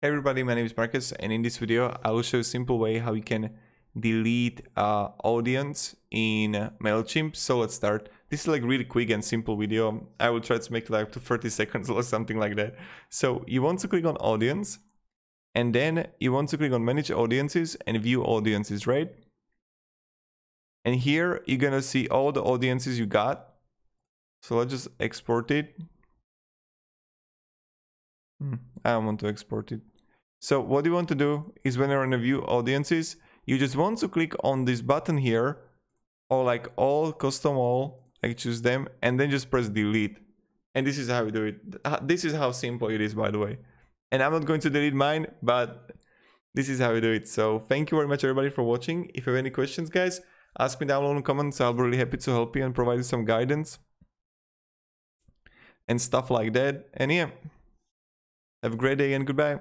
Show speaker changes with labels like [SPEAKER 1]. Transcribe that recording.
[SPEAKER 1] Hey everybody, my name is Marcus, and in this video I will show you a simple way how you can delete audience in Mailchimp. So let's start. This is like really quick and simple video. I will try to make it like up to 30 seconds or something like that. So you want to click on audience, and then you want to click on manage audiences and view audiences, right? And here you're gonna see all the audiences you got. So let's just export it. I don't want to export it. So what you want to do is when you're in a view audiences, you just want to click on this button here, or like all, custom all, like choose them, and then just press delete. And this is how you do it. This is how simple it is, by the way. And I'm not going to delete mine, but this is how you do it. So thank you very much everybody for watching. If you have any questions, guys, ask me down below in the comments. I'll be really happy to help you and provide you some guidance and stuff like that. And yeah, have a great day and goodbye.